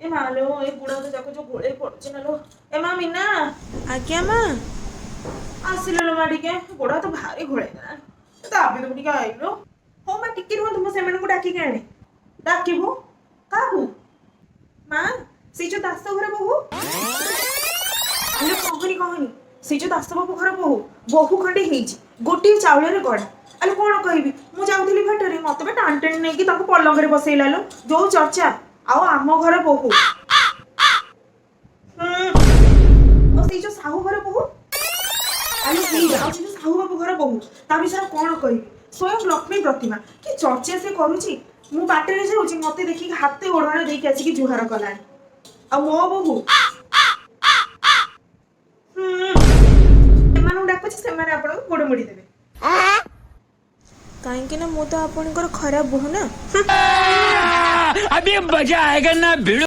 ए मालो ए बुढ़ा तो जाको जो घोड़े पड़छ ना लो ए मां मीना आज्ञा माँ आसिलो लो मां टिके बुढ़ा तो भारी घोड़े ना तो आबे तो टिके आइलो हो मां टिके रुह तुम सेमन को डाकी के आने डाकिबो काहू मां से जो दास घर बहु अरे कहनी से जो दास बाबू घर बहु खंडे हेजी गोटी चाउल रे गड़ा अरे कौन कहबी मु जाउथली भटरे मते बे टाण टाण नै कि ताको पलंग रे बसैला लो जो चर्चा आओ आम घर बहु ओ से जो साहू घर बहु अरे से जाउ जो साहू बाबू घर बहु ता विषय कौन कहबी स्वयं लक्ष्मी प्रतिमा कि चर्चा से करूची मु बाटे रे जाउची मते देखि हाथे ओढाणे देई के आसी कि जुहार कलानी आ मो बहु सेमानु डाकुची सेमाने आपन गोड़ मुड़ी देबे कहीं ना मु तो आपणकर खराब बोह ना अभी मजा आएगा ना भिड़ो।